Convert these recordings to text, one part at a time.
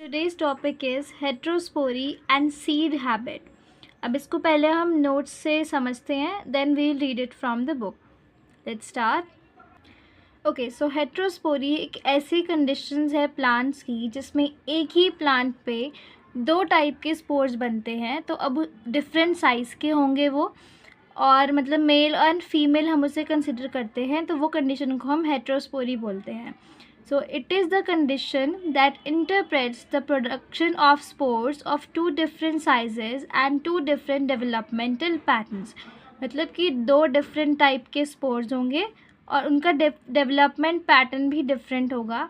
Today's topic is heterospory and seed habit. अब इसको पहले हम नोट्स से समझते हैं, then we'll read it from the book. Let's start. Okay, so heterospory एक ऐसी कंडीशंस है प्लांट्स की जिसमें एक ही प्लांट पे दो टाइप के स्पोर्स बनते हैं. तो अब डिफरेंट साइज़ के होंगे वो, और मतलब मेल एंड फीमेल हम उसे कंसिडर करते हैं, तो वो कंडीशन को हम हेट्रोस्पोरी बोलते हैं. So it is the condition that interprets the production of spores of two different sizes and two different developmental patterns. मतलब कि दो डिफरेंट टाइप के स्पोर्स होंगे और उनका डेवलपमेंट पैटर्न भी डिफरेंट होगा.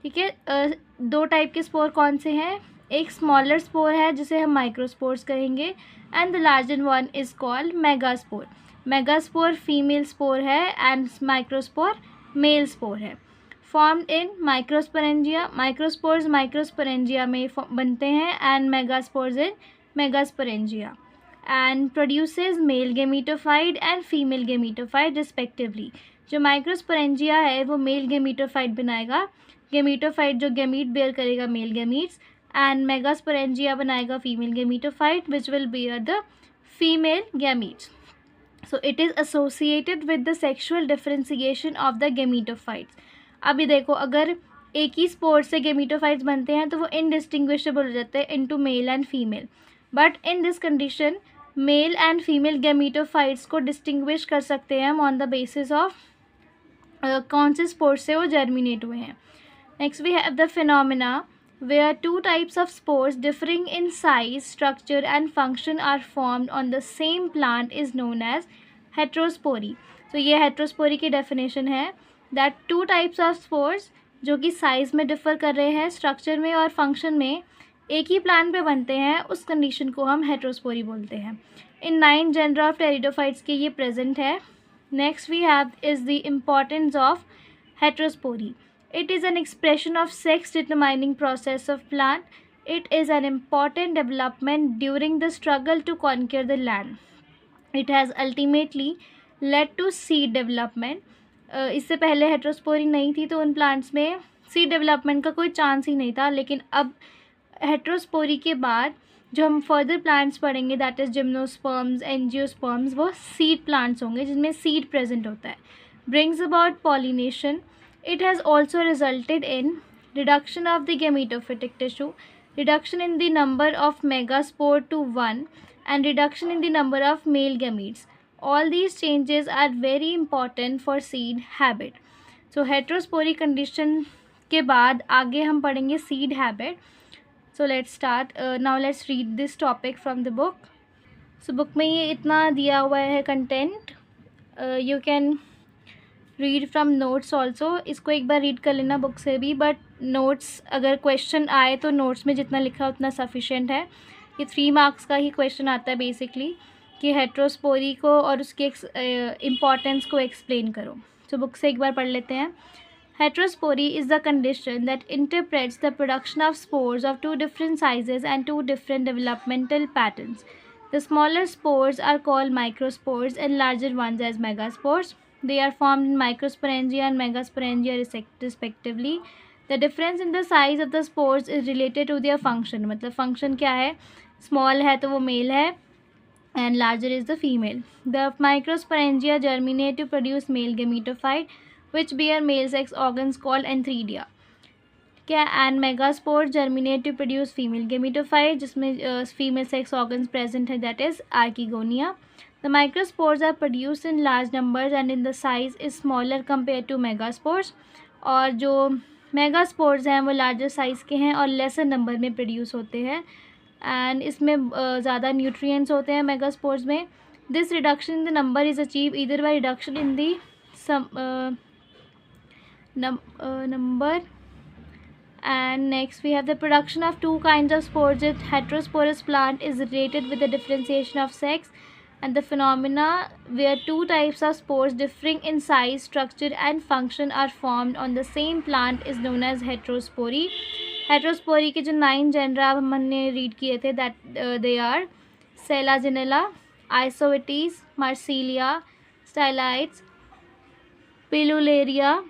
ठीक है, दो टाइप के स्पोर कौन से हैं? एक स्मॉलर स्पोर है जिसे हम माइक्रोस्पोर्स कहेंगे, and the larger one is called megaspore. Megaspore female spore है एंड माइक्रोस्पोर मेल स्पोर है. Formed in microsporangia. Microspores microsporangia में बनते हैं and megaspores in megasporangia, and produces male gametophyte and female gametophyte respectively. जो microsporangia है वो male gametophyte बनाएगा, gametophyte जो गेमीट बेयर करेगा मेल गेमीट्स, एंड मेगास्पोरेंजिया बनाएगा female gametophyte which will bear the female gametes. So it is associated with the sexual differentiation of the gametophytes. अभी देखो, अगर एक ही स्पोर से गेमीटोफाइट्स बनते हैं तो वो इनडिस्टिंग्विशेबल हो जाते हैं into male and female. But in this condition male and female gametophytes को डिस्टिंग्विश कर सकते हैं हम ऑन द बेसिस ऑफ कौन से स्पोर से वो जर्मिनेट हुए हैं. Next we have the phenomena where two types of spores differing in size, structure and function are formed on the same plant is known as heterospory. तो ये heterospory की definition है that two types of spores जो कि size में differ कर रहे हैं, structure में और function में एक ही plant पे बनते हैं, उस condition को हम heterospory बोलते हैं. In 9 genera of pteridophytes के ये present है. Next we have is the importance of heterospory. It is an expression of sex-determining process of plant. It is an important development during the struggle to conquer the land. It has ultimately led to seed development. इससे पहले heterospory नहीं थी तो उन plants में seed development का कोई chance ही नहीं था, लेकिन अब हेट्रोस्पोरी के बाद जो हम फर्दर प्लांट्स पढ़ेंगे दैट इज़ जिम्नोस्पर्म्स, एंजियोस्पर्म्स, वो सीड प्लांट्स होंगे जिनमें सीड प्रेजेंट होता है. Brings about pollination. It has also resulted in reduction of the gametophytic tissue, reduction in the number of megaspore to 1, and reduction in the number of male gametes. All these changes are very important for seed habit. So heterospory condition के बाद आगे हम पढ़ेंगे seed habit. So let's start. Now let's read this topic from the book. So book में ये इतना दिया हुआ है content. You can read from notes also. इसको एक बार रीड कर लेना बुक से भी, बट नोट्स अगर क्वेश्चन आए तो नोट्स में जितना लिखा उतना सफिशेंट है. ये 3 मार्क्स का ही क्वेश्चन आता है बेसिकली कि हेट्रोस्पोरी को और उसके इम्पॉर्टेंस को एक्सप्लेन करो. तो बुक से एक बार पढ़ लेते हैं. Heterospory is the condition that interprets the production of spores of 2 different sizes and 2 different developmental patterns. The smaller spores are called microspores and larger ones as megaspores. They are formed in microsporangia and megasporangia respectively. The difference in the size of the spores is related to their function. मतलब function क्या है? Small है तो वो male है and larger is the female. The microsporangia germinate to produce male gametophyte which bear male sex organs called antheridia. क्या? And megaspores germinate to produce female gametophyte जिसमें female sex organs present है, that is archegonia. The microspores are produced in large numbers and in the size is smaller compared to megaspores. और जो megaspores हैं वो larger size के हैं और lesser number में produce होते हैं, and इसमें ज़्यादा nutrients होते हैं megaspores में. This reduction in the number is achieved either by reduction in the number. And next we have the production of 2 kinds of spores. Heterosporous plant is related with the differentiation of sex, and the phenomena where 2 types of spores differing in size, structure and function are formed on the same plant is known as heterospory. Heterospory के जो 9 genera हमने read किए थे that they are Selaginella, Isoetes, Marsilia, Stylites, Pilularia,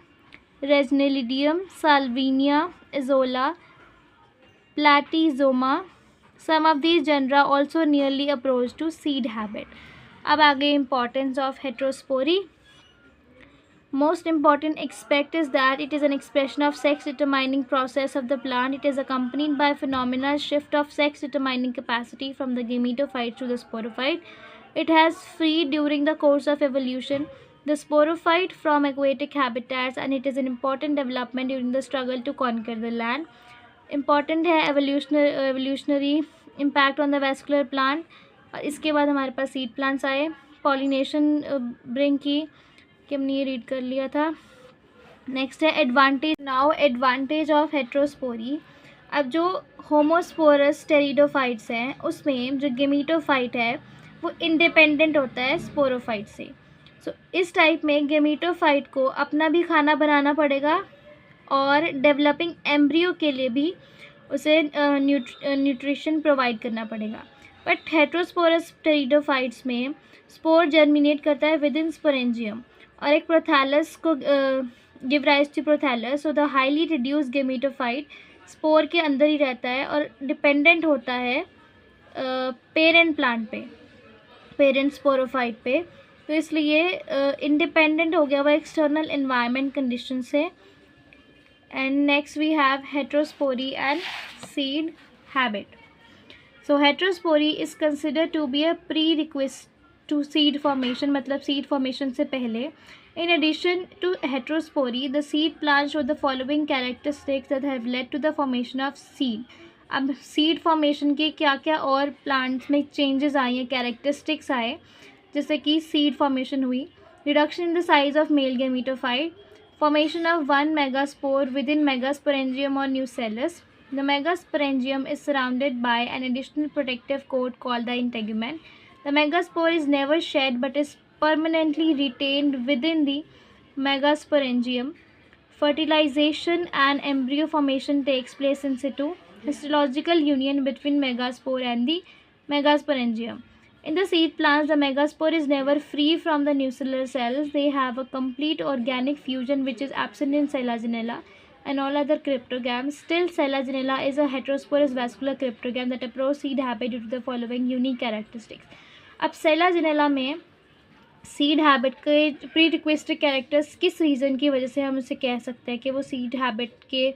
Reginaldium, Salvinia, Izola, Platysoma. Some of these genera also nearly approach to seed habit. अब आगे importance of heterospory. Most important aspect is that it is an expression of sex determining process of the plant. It is accompanied by phenomena shift of sex determining capacity from the gametophyte to the sporophyte. It has freed during the course of evolution the sporophyte from aquatic habitats, and it is an important development during the struggle to conquer the land. Important है evolutionary impact on the vascular plant. और इसके बाद हमारे पास seed plants आए. Pollination bring की कि हमने ये रीड कर लिया था. नेक्स्ट है advantage. Now advantage of heterospory. अब जो होमोस्पोरस टेरिडोफाइट्स हैं उसमें जो गेमीटोफाइट है वो इंडिपेंडेंट होता है स्पोरोफाइट से. सो इस टाइप में गेमीटोफाइट को अपना भी खाना बनाना पड़ेगा और डेवलपिंग एम्ब्रियो के लिए भी उसे न्यूट्रिशन प्रोवाइड करना पड़ेगा. बट हेट्रोस्पोरस टेरिडोफाइट्स में स्पोर जर्मिनेट करता है विद इन स्पोरेंजियम और एक प्रोथैलस को give rise to prothallus. So the highly reduce gametophyte spore के अंदर ही रहता है और डिपेंडेंट होता है पेरेंट प्लांट पे, पेरेंट स्पोरोफाइट पे. तो इसलिए इंडिपेंडेंट हो गया वो एक्सटर्नल एनवायरनमेंट कंडीशन से. And next we have heterospory and seed habit. So heterospory is considered to be a pre request to seed formation, मतलब सीड फॉर्मेशन से पहले. In addition to heterospory the seed plant show the following characteristics that have led to the formation of seed. अब seed formation के क्या क्या और plants में changes आए हैं, कैरेक्टरिस्टिक्स आए जैसे कि सीड फॉर्मेशन हुई. Reduction in the size of male gametophyte, formation of one megaspore with in megasporangium और nucellus. The megasporangium is surrounded by an additional protective coat called the integument. The megaspore is never shed but is permanently retained within the megasporangium. Fertilization and embryo formation takes place in situ. Histological union between megaspore and the megasporangium. In the seed plants, the megaspore is never free from the nucellar cells. They have a complete organic fusion which is absent in Selaginella and all other cryptogams. Still, Selaginella is a heterosporous vascular cryptogam that approach seed habit due to the following unique characteristics. अब Selaginella में seed habit के pre requested characters किस reason की वजह से हम उसे कह सकते हैं कि वो सीड हैबिट के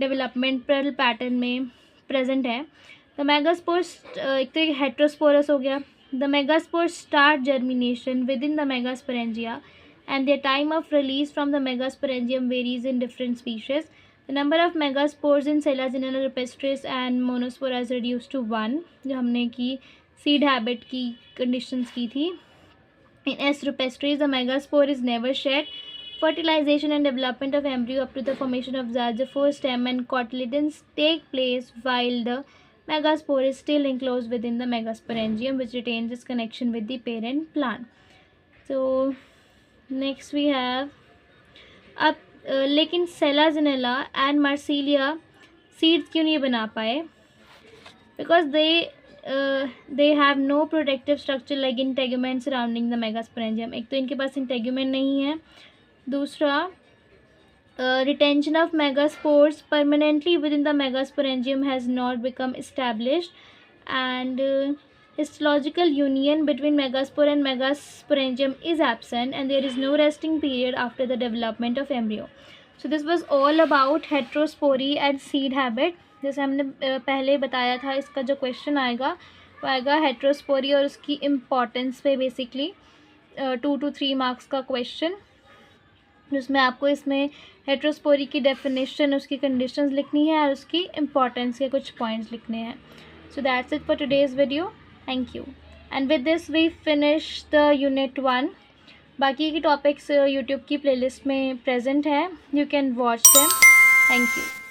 डेवलपमेंटल पैटर्न में प्रेजेंट है. द मेगास्पोर एक तो हेट्रोस्पोरस हो गया. The megaspore start germination with in the megasporangia and their time of release from the megasporangium varies in different species. The number of megaspores in Selaginella rupestris and monospora is reduced to 1, जो हमने की seed habit की conditions की थी. In S. rupestris, the megaspore is never shed. Fertilization and development of embryo up to the formation of zygospore stem and cotyledons take place while the megaspore is still enclosed within the megasporangium, which retains its connection with the parent plant. So next we have अब लेकिन Selaginella and Marsilea seeds क्यों नहीं बना पाए? Because they have no protective structure like integument surrounding the megasporangium. एक तो इनके पास इंटेगुमेंट नहीं है. दूसरा, retention of megaspores permanently within the megasporangium has not become established and histological union between megaspore and megasporangium is absent and there is no resting period after the development of embryo. So this was all about heterospory and seed habit. जैसे हमने पहले बताया था, इसका जो question आएगा वो आएगा हेट्रोस्पोरी और उसकी इम्पॉर्टेंस पे, बेसिकली 2 to 3 मार्क्स का क्वेश्चन, जिसमें आपको इसमें हेट्रोस्पोरी की डेफिनेशन, उसकी कंडीशंस लिखनी है और उसकी इम्पॉर्टेंस के कुछ पॉइंट्स लिखने हैं. So that's it for today's video. Thank you. And with this we finish the unit 1. बाकी की टॉपिक्स यूट्यूब की प्लेलिस्ट में प्रेजेंट है. You can watch them. Thank you.